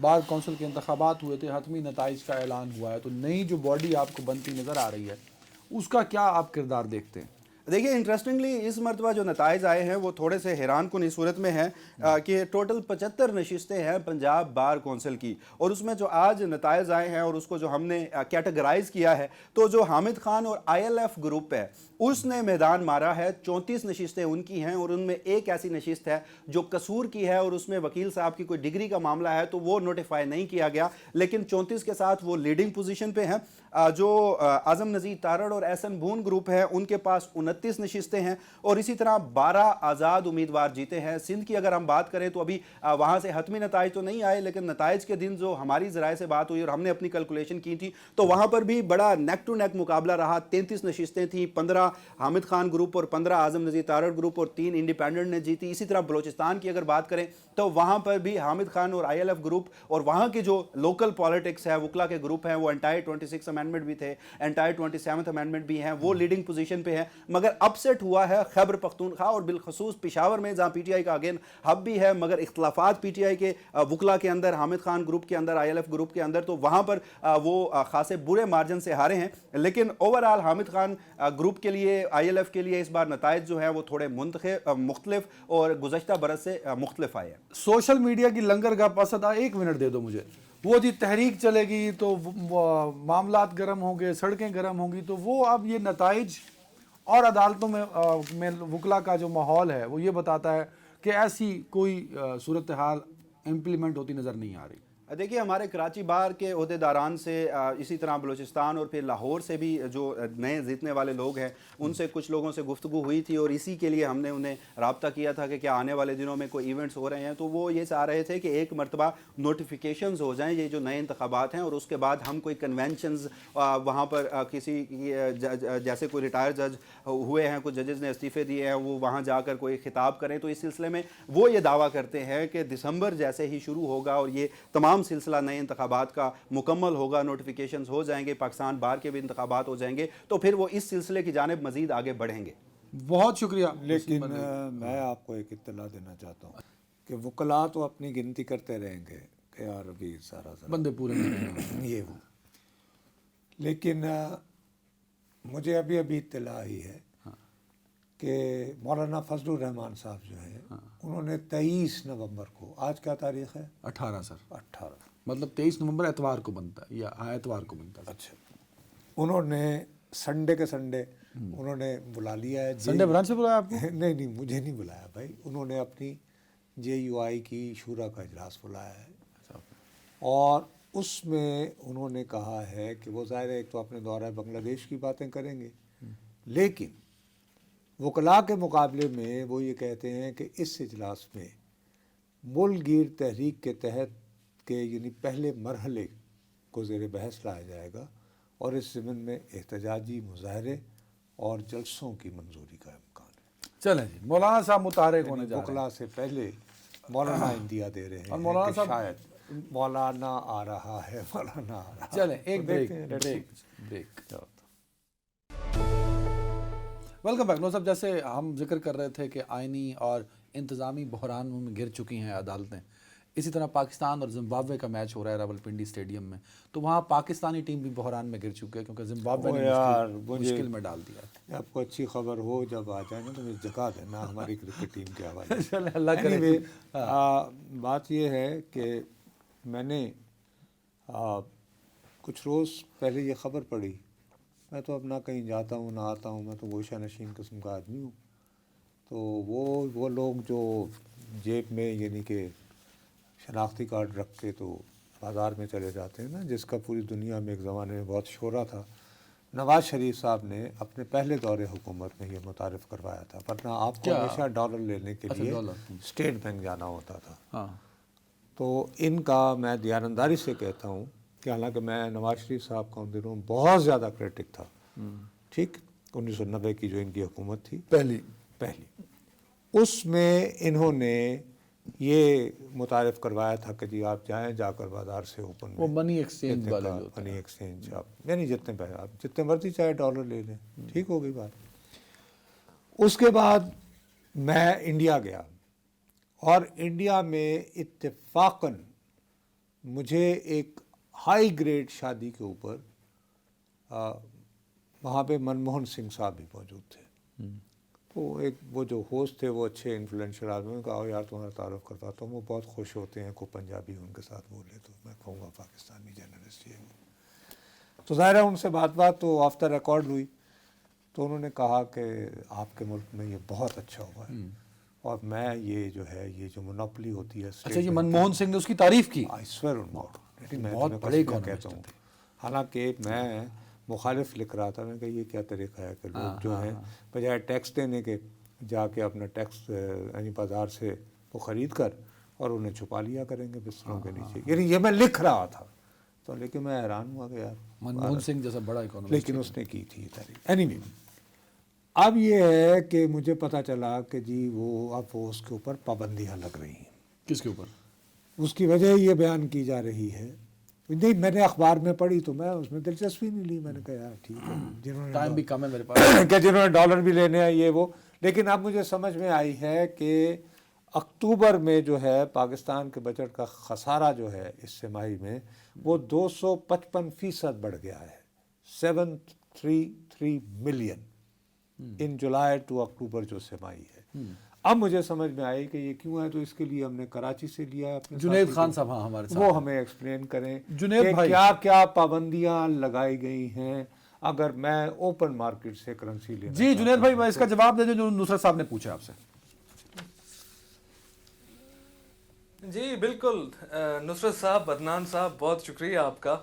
A: بار کونسل کے انتخابات ہوئے تھے, حتمی نتائج کا اعلان ہوا ہے, تو نئی جو باڈی آپ کو بنتی نظر آ رہی ہے اس کا کیا آپ کردار دیکھتے ہیں؟
C: دیکھیے انٹرسٹنگلی اس مرتبہ جو نتائج آئے ہیں وہ تھوڑے سے حیران کن اس صورت میں ہیں کہ ٹوٹل 75 نشستیں ہیں پنجاب بار کونسل کی, اور اس میں جو آج نتائج آئے ہیں اور اس کو جو ہم نے کیٹیگرائز کیا ہے, تو جو حامد خان اور آئی ایل ایف گروپ ہے اس نے میدان مارا ہے. 34 نشستیں ان کی ہیں, اور ان میں ایک ایسی نشست ہے جو قصور کی ہے, اور اس میں وکیل صاحب کی کوئی ڈگری کا معاملہ ہے تو وہ نوٹیفائی نہیں کیا گیا, لیکن 34 کے ساتھ وہ لیڈنگ پوزیشن پہ ہیں. جو اعظم نذیر تارڑ اور احسن بون گروپ ہے ان کے پاس 29 نشستیں ہیں, اور اسی طرح 12 آزاد امیدوار جیتے ہیں. سندھ کی اگر ہم بات کریں تو ابھی وہاں سے حتمی نتائج تو نہیں آئے, لیکن نتائج کے دن جو ہماری ذرائع سے بات ہوئی اور ہم نے اپنی کیلکولیشن کی تھی تو وہاں پر بھی بڑا نیک ٹو نیک مقابلہ رہا. 33 نشستیں تھیں, 15 حامد خان گروپ اور 15 اعظم نذیر تارڑ گروپ اور 3 انڈیپینڈنٹ نے جیتی. اسی طرح بلوچستان کی اگر بات کریں تو وہاں پر بھی حامد خان اور آئی ایل ایف گروپ اور وہاں کی جو لوکل پالیٹکس ہے, وکلا کے گروپ ہیں, وہ انٹائی 26 امینڈمنٹ بھی تھے, انٹائی 27 امینڈمنٹ بھی ہیں, وہ لیڈنگ پوزیشن پہ ہیں. مگر اپسیٹ ہوا ہے خیبر پختونخوا اور بالخصوص پشاور میں, جہاں پی ٹی آئی کا اگین ہب بھی ہے, مگر اختلافات پی ٹی آئی کے وکلا کے اندر, حامد خان گروپ کے اندر, آئی ایل ایف گروپ کے اندر, تو وہاں پر وہ خاصے برے مارجن سے ہارے ہیں. لیکن اوورآل حامد خان گروپ کے لیے, آئی ایل ایف کے لیے اس بار نتائج جو ہیں وہ تھوڑے مختلف اور گزشتہ برس سے مختلف آئے ہیں.
A: سوشل میڈیا کی لنگر کا پسند 1 منٹ دے دو مجھے. وہ جی تحریک چلے گی تو معاملات گرم ہوں گے, سڑکیں گرم ہوں گی, تو وہ اب یہ نتائج اور عدالتوں میں وکلا کا جو ماحول ہے وہ یہ بتاتا ہے کہ ایسی کوئی صورتحال امپلیمنٹ ہوتی نظر نہیں آ رہی.
C: دیکھیے ہمارے کراچی بار کے عہدیداران سے, اسی طرح بلوچستان اور پھر لاہور سے بھی جو نئے جیتنے والے لوگ ہیں ان سے کچھ لوگوں سے گفتگو ہوئی تھی, اور اسی کے لیے ہم نے انہیں رابطہ کیا تھا کہ کیا آنے والے دنوں میں کوئی ایونٹس ہو رہے ہیں. تو وہ یہ چاہ رہے تھے کہ ایک مرتبہ نوٹیفیکیشنز ہو جائیں یہ جو نئے انتخابات ہیں, اور اس کے بعد ہم کوئی کنونشنز وہاں پر کسی جیسے کوئی ریٹائر جج ہوئے ہیں, کچھ ججز نے استعفے دیے ہیں, وہ وہاں جا کر کوئی خطاب کریں. تو اس سلسلے میں وہ یہ دعویٰ کرتے ہیں کہ دسمبر جیسے ہی شروع ہوگا اور یہ تمام سلسلہ نئے انتخابات کا مکمل ہوگا, نوٹیفیکیشنز ہو جائیں گے, پاکستان بار کے بھی انتخابات ہو جائیں گے, تو پھر وہ اس سلسلے کی جانب مزید آگے بڑھیں گے.
A: بہت شکریہ.
B: لیکن میں آپ کو ایک اطلاع دینا چاہتا ہوں کہ وکلاء تو اپنی گنتی کرتے رہیں گے کہ یار ابھی سارا
A: بندے پورے نہیں
B: یہ ہو, لیکن مجھے ابھی اطلاع آئی ہے کہ مولانا فضل الرحمان صاحب جو ہے انہوں نے 23 نومبر کو, آج کیا تاریخ ہے؟
A: 18 سر.
B: 18
A: مطلب 23 نومبر اتوار کو بنتا ہے یا اتوار کو بنتا ہے.
B: اچھا, انہوں نے سنڈے کے سنڈے انہوں نے بلا لیا ہے.
A: سنڈے برانچ سے بلایا آپ کو؟
B: نہیں مجھے نہیں بلایا بھائی, انہوں نے اپنی جے یو آئی کی شورا کا اجلاس بلایا ہے, اور اس میں انہوں نے کہا ہے کہ وہ ظاہر ہے ایک تو اپنے دورہ بنگلہ دیش کی باتیں کریں گے, لیکن وکلاء کے مقابلے میں وہ یہ کہتے ہیں کہ اس اجلاس میں ملک گیر تحریک کے تحت کے یعنی پہلے مرحلے کو زیر بحث لایا جائے گا, اور اس ضمن میں احتجاجی مظاہرے اور جلسوں کی منظوری کا امکان ہے.
A: چلیں جی, مولانا صاحب متحرک ہونے جا رہے ہیں.
B: وکلاء سے پہلے مولانا اندیا دے رہے ہیں
A: اور مولانا
B: کہ
A: صاحب
B: شاید مولانا آ رہا ہے, مولانا آ رہا ہے.
A: چلیں ایک بریک. Welcome back. نو صاحب, جیسے ہم ذکر کر رہے تھے کہ آئینی اور انتظامی بحرانوں میں گر چکی ہیں عدالتیں, اسی طرح پاکستان اور زمبابوے کا میچ ہو رہا ہے راولپنڈی اسٹیڈیم میں, تو وہاں پاکستانی ٹیم بھی بحران میں گر چکی ہے کیونکہ زمبابوے نے مشکل میں ڈال دیا.
B: آپ کو اچھی خبر ہو جب آ جائیں نا تو مجھے جگہ دینا ہماری کرکٹ ٹیم کے حوالے سے.
A: اللہ کرے.
B: بات یہ ہے کہ میں نے کچھ روز پہلے یہ خبر پڑھی, میں تو اب نہ کہیں جاتا ہوں نہ آتا ہوں, میں تو گوشہ نشین قسم کا آدمی ہوں, تو وہ لوگ جو جیب میں یعنی کہ شناختی کارڈ رکھ کے تو بازار میں چلے جاتے ہیں نا, جس کا پوری دنیا میں ایک زمانے میں بہت شہرا تھا. نواز شریف صاحب نے اپنے پہلے دور حکومت میں یہ متعارف کروایا تھا, ورنہ آپ کو ہمیشہ ڈالر لینے کے لیے اسٹیٹ بینک جانا ہوتا تھا. تو ان کا میں دیانتداری سے کہتا ہوں کہ حالانکہ میں نواز شریف صاحب کا ان دنوں بہت زیادہ کرٹک تھا, ٹھیک, 1990 کی جو ان کی حکومت تھی پہلی, اس میں انہوں نے یہ متعارف کروایا تھا کہ جی آپ جائیں, جا کر بازار سے اوپن
A: وہ منی ایکسچینج والا جو
B: منی ایکسچینج, آپ یعنی جتنے پیسے آپ جتنے مرضی چاہے ڈالر لے لیں, ٹھیک ہو گئی بات. اس کے بعد میں انڈیا گیا, اور انڈیا میں اتفاقاً مجھے ایک ہائی گریڈ شادی کے اوپر وہاں پہ منموہن سنگھ صاحب بھی موجود تھے. تو وہ جو ہوسٹ تھے وہ اچھے انفلوئنشل آدمی نے کہا یار تمہارا تعارف کرتا تو وہ بہت خوش ہوتے ہیں کوئی پنجابی ان کے ساتھ بولے تو میں کہوں گا پاکستانی جرنلسٹ یہ وہ. تو ظاہر ہے ان سے بات تو آف دا ریکارڈ ہوئی. تو انہوں نے کہا کہ آپ کے ملک میں یہ بہت اچھا ہوا ہے اور میں یہ جو ہے یہ جو منوپلی ہوتی ہے
A: اچھا یہ منموہن سنگھ نے اس کی تعریف کی.
B: I swear on God. میں
A: بہت
B: تمہیں
A: بڑے
B: قسم کہتا ہوں. حالانکہ میں مخالف لکھ رہا تھا. میں کہ یہ کیا طریقہ ہے کہ لوگ جو ہیں بجائے ٹیکس دینے کے جا کے اپنا ٹیکس یعنی بازار سے وہ خرید کر اور انہیں چھپا لیا کریں گے بستروں کے نیچے. یعنی یہ میں لکھ رہا تھا تو لیکن میں حیران ہوا کہ یار
A: منموہن سنگھ جیسا بڑا اکانومسٹ
B: لیکن اس نے کی تھی تعریف. اینی اب یہ ہے کہ مجھے پتہ چلا کہ جی اب وہ اس کے اوپر پابندیاں لگ رہی ہیں.
A: کس کے اوپر؟
B: اس کی وجہ یہ بیان کی جا رہی ہے. نہیں میں نے اخبار میں پڑھی تو میں اس میں دلچسپی نہیں لی. میں نے کہا یار ٹھیک ہے جنہوں نے
A: ٹائم بھی کم ہے میرے پاس
B: کہ جنہوں نے ڈالر بھی لینے ہیں یہ وہ. لیکن اب مجھے سمجھ میں آئی ہے کہ اکتوبر میں جو ہے پاکستان کے بجٹ کا خسارہ جو ہے اس سہ میں وہ 255% بڑھ گیا ہے. 733 ملین ان جولائی ٹو اکتوبر جو سمائی ہے. اب مجھے سمجھ میں آئی کہ یہ کیوں ہے. تو اس کے لیے ہم نے کراچی سے لیا اپنے
A: جنید خان صاحب ہمارے ساتھ
B: وہ ہمیں ایکسپلین کریں
A: جنید
B: کہ
A: بھائی
B: کیا کیا پابندیاں لگائی گئی ہیں اگر میں اوپن مارکیٹ سے کرنسی لینا.
A: جی جنید بھائی میں اس کا جواب دے دیں جو نصرت صاحب نے پوچھا آپ سے.
D: جی بالکل نصرت صاحب، عدنان صاحب بہت شکریہ آپ کا.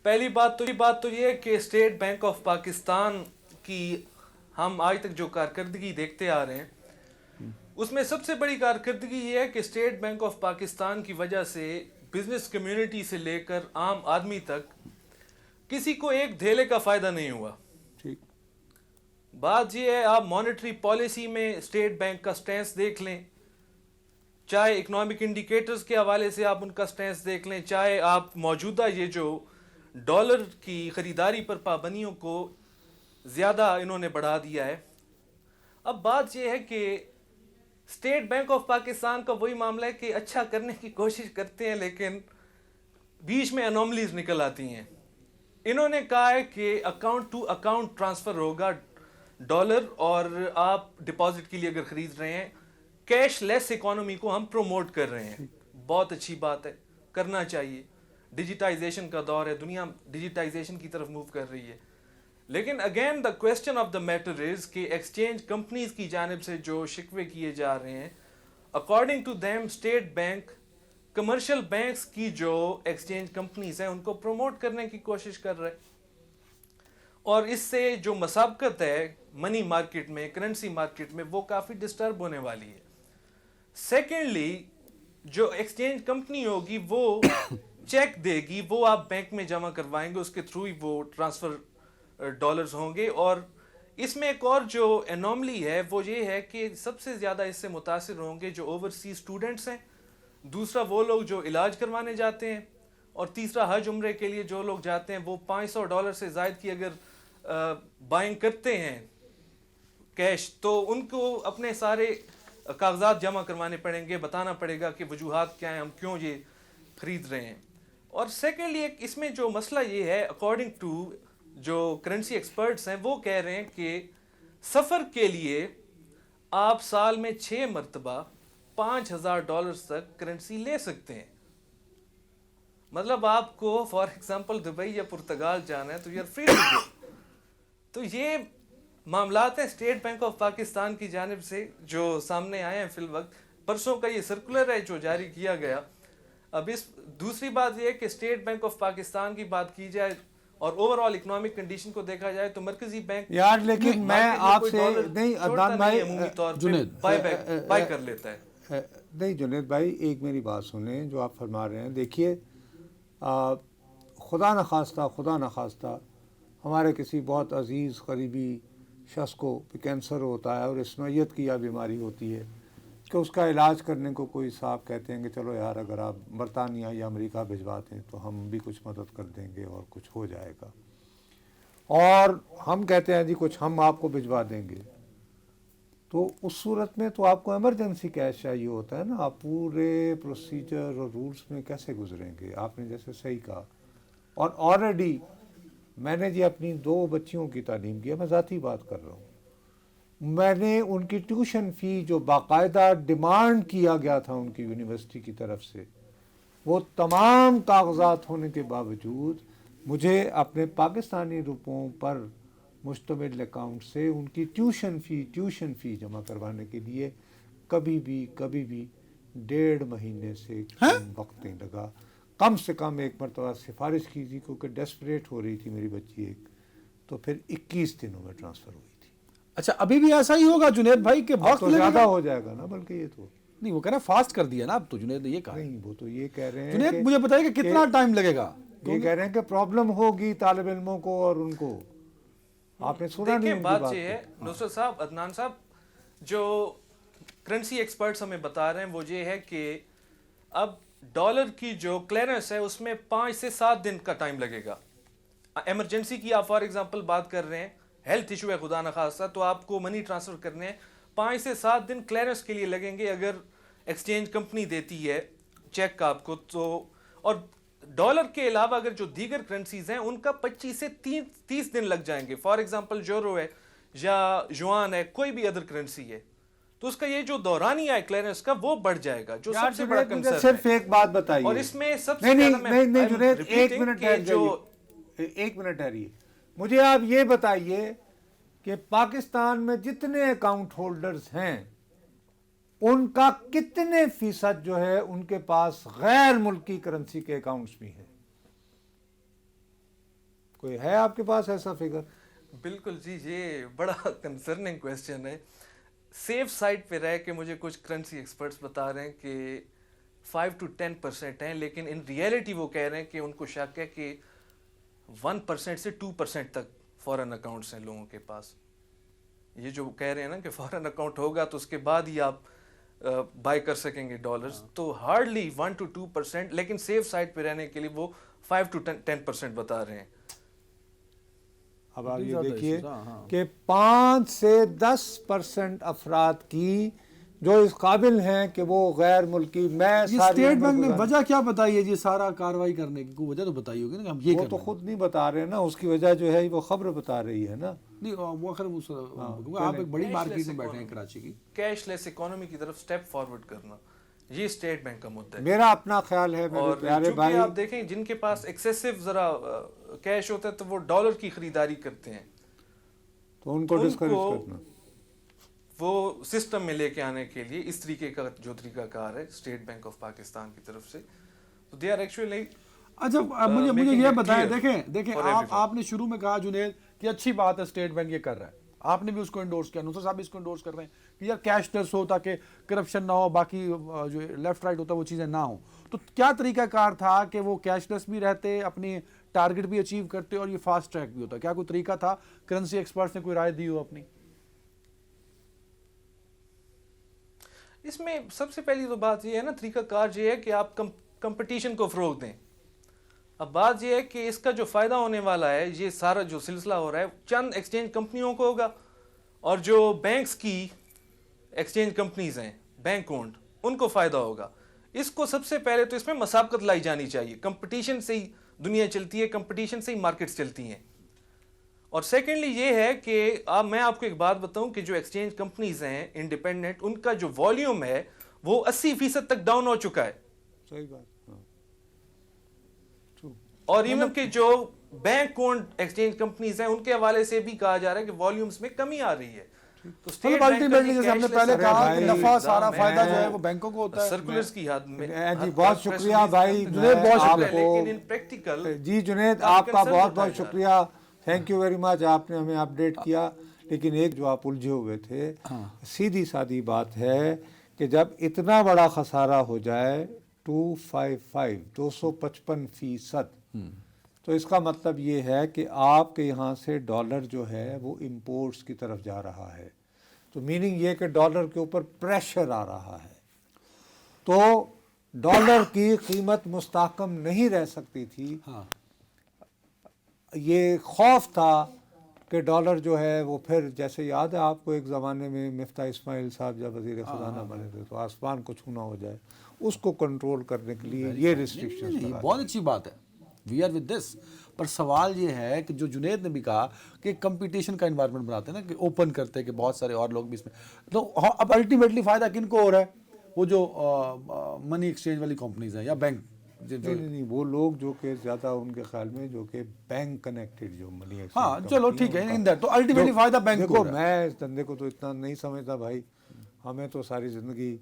D: پہلی بات تو یہ ہے کہ اسٹیٹ بینک آف پاکستان کی ہم آج تک جو کارکردگی دیکھتے آ رہے ہیں اس میں سب سے بڑی کارکردگی یہ ہے کہ اسٹیٹ بینک آف پاکستان کی وجہ سے بزنس کمیونٹی سے لے کر عام آدمی تک کسی کو ایک دھیلے کا فائدہ نہیں ہوا.
B: ٹھیک
D: بات یہ ہے آپ مانیٹری پالیسی میں اسٹیٹ بینک کا سٹینس دیکھ لیں، چاہے اکنامک انڈیکیٹرز کے حوالے سے آپ ان کا سٹینس دیکھ لیں، چاہے آپ موجودہ یہ جو ڈالر کی خریداری پر پابندیوں کو زیادہ انہوں نے بڑھا دیا ہے. اب بات یہ ہے کہ اسٹیٹ بینک آف پاکستان کا وہی معاملہ ہے کہ اچھا کرنے کی کوشش کرتے ہیں لیکن بیچ میں انوملیز نکل آتی ہیں. انہوں نے کہا ہے کہ اکاؤنٹ ٹو اکاؤنٹ ٹرانسفر ہوگا ڈالر، اور آپ ڈپازٹ کے لیے اگر خرید رہے ہیں کیش لیس اکانومی کو ہم پروموٹ کر رہے ہیں. بہت اچھی بات ہے، کرنا چاہیے. ڈیجیٹائزیشن کا دور ہے، دنیا ڈیجیٹائزیشن کی طرف موو کر رہی ہے. لیکن again the question of the matter is کہ ایکسچینج کمپنیز کی جانب سے جو شکوے کیے جا رہے ہیں according to them state bank commercial banks کی جو ایکسچینج کمپنیز ہیں ان کو پروموٹ کرنے کی کوشش کر رہے، اور اس سے جو مسابقت ہے منی مارکیٹ میں، کرنسی مارکیٹ میں، وہ کافی ڈسٹرب ہونے والی ہے. سیکنڈلی جو ایکسچینج کمپنی ہوگی وہ چیک دے گی، وہ آپ بینک میں جمع کروائیں گے، اس کے تھرو ہی وہ ٹرانسفر ڈالرز ہوں گے. اور اس میں ایک اور جو انوملی ہے وہ یہ ہے کہ سب سے زیادہ اس سے متاثر ہوں گے جو اوورسیز اسٹوڈنٹس ہیں، دوسرا وہ لوگ جو علاج کروانے جاتے ہیں، اور تیسرا حج عمرے کے لیے جو لوگ جاتے ہیں وہ $500 سے زائد کی اگر بائنگ کرتے ہیں کیش تو ان کو اپنے سارے کاغذات جمع کروانے پڑیں گے، بتانا پڑے گا کہ وجوہات کیا ہیں، ہم کیوں یہ خرید رہے ہیں. اور سیکنڈلی ایک اس میں جو مسئلہ یہ ہے اکارڈنگ ٹو جو کرنسی ایکسپرٹس ہیں وہ کہہ رہے ہیں کہ سفر کے لیے آپ سال میں 6 مرتبہ $5,000 تک کرنسی لے سکتے ہیں. مطلب آپ کو فار ایگزامپل دبئی یا پرتگال جانا ہے تو you are free to go. تو یہ معاملات ہیں اسٹیٹ بینک آف پاکستان کی جانب سے جو سامنے آئے ہیں فی الوقت. پرسوں کا یہ سرکولر ہے جو جاری کیا گیا. اب اس دوسری بات یہ ہے کہ اسٹیٹ بینک آف پاکستان کی بات کی جائے اور اوور آل اکنامک کنڈیشن کو دیکھا جائے تو مرکزی بینک
B: یار لیکن میں آپ سے نہیں عدنان بھائی
D: عمومی طور پہ بائی کر لیتا ہے.
B: نہیں جنید بھائی ایک میری بات سنیں جو آپ فرما رہے ہیں. دیکھیے خدا نخواستہ ہمارے کسی بہت عزیز قریبی شخص کو کینسر ہوتا ہے اور اس نوعیت کی یہ بیماری ہوتی ہے کہ اس کا علاج کرنے کو کوئی صاحب کہتے ہیں کہ چلو یار اگر آپ برطانیہ یا امریکہ بھجوا دیں تو ہم بھی کچھ مدد کر دیں گے اور کچھ ہو جائے گا. اور ہم کہتے ہیں جی کچھ ہم آپ کو بھجوا دیں گے. تو اس صورت میں تو آپ کو ایمرجنسی کیش چاہیے ہوتا ہے نا. آپ پورے پروسیجر اور رولز میں کیسے گزریں گے؟ آپ نے جیسے صحیح کہا. اور آلریڈی میں نے جی اپنی 2 بچیوں کی تعلیم کی ہے, میں ذاتی بات کر رہا ہوں. میں نے ان کی ٹیوشن فی جو باقاعدہ ڈیمانڈ کیا گیا تھا ان کی یونیورسٹی کی طرف سے, وہ تمام کاغذات ہونے کے باوجود مجھے اپنے پاکستانی روپوں پر مشتمل اکاؤنٹ سے ان کی ٹیوشن فی جمع کروانے کے لیے کبھی بھی 1.5 مہینے سے کم وقت نہیں لگا. کم سے کم ایک مرتبہ سفارش کی تھی کیونکہ ڈیسپریٹ ہو رہی تھی میری بچی ایک, تو پھر 21 دنوں میں ٹرانسفر ہوئی تھی.
A: اچھا ابھی بھی ایسا ہی ہوگا جنید بھائی کہ
B: اب
A: وقت
B: تو زیادہ ہو جائے گا نا, بلکہ یہ تو
A: نہیں, وہ کہہ رہے ہیں فاسٹ کر دیا نا اب تو. جنید نے یہ کہا
B: نہیں, وہ تو یہ کہہ رہے ہیں
A: جنید مجھے بتائیے کہ کتنا ٹائم لگے گا.
B: یہ کہہ رہے ہیں کہ پرابلم ہوگی طالب علموں کو اور ان کو. آپ نے سنا نہیں
D: دیکھیں
B: ان کی
D: بات یہ ہے نصرت صاحب, عدنان صاحب, جو کرنسی ایکسپرٹس ہمیں بتا رہے ہیں وہ یہ ہے کہ اب ڈالر کی جو کلیئرنس ہے اس میں 5 سے 7 دن کا ٹائم لگے گا. ایمرجنسی کی آپ فار ایگزامپل بات کر رہے ہیں, ہیلتھ ایشو ہے خدا نخواستہ, تو آپ کو منی ٹرانسفر کرنے ہیں, 5 سے 7 دن کلیئرنس کے لیے لگیں گے اگر ایکسچینج کمپنی دیتی ہے چیک آپ کو تو. اور ڈالر کے علاوہ اگر جو دیگر کرنسیز ہیں ان کا 25 سے 30 دن لگ جائیں گے. فار ایگزامپل یورو ہے یا یوان ہے, کوئی بھی ادر کرنسی ہے, تو اس کا یہ جو دورانیہ ہے کلیئرنس کا وہ بڑھ جائے گا, جو سب سے بڑا کنسرن ہے.
B: صرف ایک بات بتائیے,
D: اور اس میں سب سے زیادہ
B: نہیں جنید, ایک منٹ
D: کہ جو
B: ٹھہریے. مجھے آپ یہ بتائیے کہ پاکستان میں جتنے اکاؤنٹ ہولڈرز ہیں ان کا کتنے فیصد جو ہے ان کے پاس غیر ملکی کرنسی کے اکاؤنٹس بھی ہیں؟ کوئی ہے آپ کے پاس ایسا فگر؟
D: بالکل جی, یہ بڑا کنسرننگ کویسچن ہے. سیف سائٹ پہ رہ کے مجھے کچھ کرنسی ایکسپرٹس بتا رہے ہیں کہ 5 to 10% ہیں, لیکن ان ریئلٹی وہ کہہ رہے ہیں کہ ان کو شک ہے کہ 1% سے 2% تک فورن اکاؤنٹس ہیں لوگوں کے پاس. یہ جو کہہ رہے ہیں نا کہ فورن اکاؤنٹ ہوگا تو اس کے بعد ہی آپ بائی کر سکیں گے ڈالرز, تو ہارڈلی 1 to 2%, لیکن سیف سائٹ پہ رہنے کے لیے وہ 5 to 10% بتا رہے ہیں.
B: اب آپ یہ دیکھیے کہ 5 سے 10% افراد کی جو اس قابل ہیں کہ وہ غیر ملکی. میں
A: اسٹیٹ بینک نے وجہ کیا بتائی ہے جی سارا کاروائی کرنے کی؟ کوئی وجہ تو بتائی ہوگی نا کہ ہم یہ
B: وہ تو خود نہیں بتا رہے نا, اس کی وجہ جو ہے وہ خبر بتا رہی ہے نا.
A: نہیں وہ آپ ایک بڑی مارکیٹ میں بیٹھے ہیں کراچی کی,
D: کیش لیس اکانومی کی طرف سٹیپ فارورڈ کرنا, یہ اسٹیٹ بینک کا مدعا ہے.
B: میرا اپنا خیال ہے میرے پیارے بھائی,
D: آپ دیکھیں جن کے پاس ایکسیسو ذرا کیش ہوتا ہے تو وہ ڈالر کی خریداری کرتے ہیں,
B: تو ان کو ڈسکریج کرنا,
D: وہ سسٹم میں لے کے آنے کے لیے اس طریقے کا جو طریقہ کار ہے اسٹیٹ بینک آف پاکستان کی طرف سے, تو دے آر ایکچولی.
A: اچھا مجھے یہ بتائیں, دیکھیں آپ نے شروع میں کہا جنید کہ اچھی بات ہے اسٹیٹ بینک یہ کر رہا ہے, آپ نے بھی اس کو انڈورس کیا, نصرت صاحب بھی اس کو انڈورس کر رہے ہیں کہ یار کیش لیس ہو تاکہ کرپشن نہ ہو, باقی جو لیفٹ رائٹ ہوتا ہے وہ چیزیں نہ ہوں. تو کیا طریقہ کار تھا کہ وہ کیش لیس بھی رہتے, اپنی ٹارگٹ بھی اچیو کرتے اور یہ فاسٹ ٹریک بھی ہوتا؟ کیا کوئی طریقہ تھا؟ کرنسی ایکسپرٹس نے کوئی رائے دی ہو اپنی؟
D: اس میں سب سے پہلی تو بات یہ ہے نا, طریقہ کار یہ ہے کہ آپ کمپٹیشن کو فروغ دیں. اب بات یہ ہے کہ اس کا جو فائدہ ہونے والا ہے, یہ سارا جو سلسلہ ہو رہا ہے چند ایکسچینج کمپنیوں کو ہوگا, اور جو بینکس کی ایکسچینج کمپنیز ہیں بینک اونڈ, ان کو فائدہ ہوگا. اس کو سب سے پہلے تو اس میں مسابقت لائی جانی چاہیے. کمپٹیشن سے ہی دنیا چلتی ہے, کمپٹیشن سے ہی مارکیٹس چلتی ہیں. اور سیکنڈلی یہ ہے کہ میں آپ کو ایک بات بتاؤں کہ جو ایکسچینج کمپنیز ہیں انڈیپینڈنٹ, ان کا جو والیوم ہے وہ 80% تک ڈاؤن ہو چکا ہے.
B: صحیح بات.
D: اور ایون کہ جو بینک اونڈ ایکسچینج کمپنیز ہیں ان کے حوالے سے بھی کہا جا رہا ہے کہ والیومز میں کمی آ رہی ہے. تو اسٹیٹ
A: الٹیمیٹلی جیسے ہم نے پہلے کہا کہ نفع سارا فائدہ جو ہے وہ بینکوں کو ہوتا ہے.
D: سرکولرز کی حد میں
B: جی بہت شکریہ بھائی,
D: لیکن ان پریکٹیکل.
B: جی جنید آپ کا بہت بہت شکریہ, تھینک یو ویری مچ, آپ نے ہمیں اپڈیٹ کیا. لیکن ایک جو آپ الجھے ہوئے تھے, سیدھی سادی بات ہے کہ جب اتنا بڑا خسارہ ہو جائے 255%, تو اس کا مطلب یہ ہے کہ آپ کے یہاں سے ڈالر جو ہے وہ امپورٹس کی طرف جا رہا ہے. تو میننگ یہ کہ ڈالر کے اوپر پریشر آ رہا ہے, تو ڈالر کی قیمت مستحکم نہیں رہ سکتی تھی. یہ خوف تھا کہ ڈالر جو ہے وہ پھر جیسے یاد ہے آپ کو ایک زمانے میں مفتاح اسماعیل صاحب جب وزیر خزانہ بنے تھے تو آسمان کو چھونا ہو جائے، اس کو کنٹرول کرنے کے لیے یہ ریسٹرکشن
A: نہیں، بہت اچھی بات ہے، وی آر ود دس. پر سوال یہ ہے کہ جو جنید نے بھی کہا کہ کمپٹیشن کا انوائرمنٹ بناتے ہیں نا، کہ اوپن کرتے ہیں کہ بہت سارے اور لوگ بھی اس میں، تو اب الٹیمیٹلی فائدہ کن کو ہو رہا ہے؟ وہ جو منی ایکسچینج والی کمپنیز ہیں یا بینک.
B: نہیں وہ لوگ جو کہ زیادہ ان کے خیال میں جو کہ بینک کنیکٹڈ جو منی ایکسچینج
A: ہاں چلو ٹھیک ہے، ان دیٹ تو الٹیمیٹلی فائدہ بینک کو
B: دیکھو
A: ہو رہا ہے.
B: میں اس دھندے کو تو اتنا نہیں سمجھتا بھائی، ہمیں تو ساری زندگی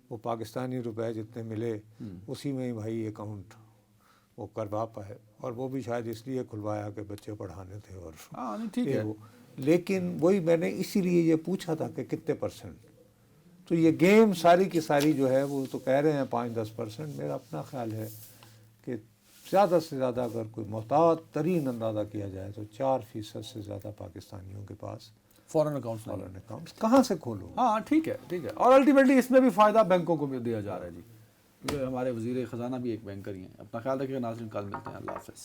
B: وہ پاکستانی روپے جتنے ملے اسی میں ہی بھائی اکاؤنٹ وہ کروا پائے، اور وہ بھی شاید اس لیے کھلوایا کہ بچے پڑھانے تھے اور
A: ہاں نہیں ٹھیک ہے.
B: لیکن وہی میں نے اسی لیے یہ پوچھا تھا کہ کتنے پرسنٹ، تو یہ گیم ساری کی ساری جو ہے وہ تو کہہ رہے ہیں 5-10%. میرا اپنا خیال ہے کہ زیادہ سے زیادہ اگر کوئی محتاط ترین اندازہ کیا جائے تو 4% سے زیادہ پاکستانیوں کے پاس
A: فورن اکاؤنٹس
B: فورن اکاؤنٹس کہاں سے کھولوں؟
A: ہاں ٹھیک ہے ٹھیک ہے. اور الٹیمیٹلی اس میں بھی فائدہ بینکوں کو بھی دیا جا رہا ہے جی. یہ ہمارے وزیر خزانہ بھی ایک بینکر ہی ہیں. اپنا خیال رکھیے گا ناظرین، کل ملتے ہیں. اللہ حافظ.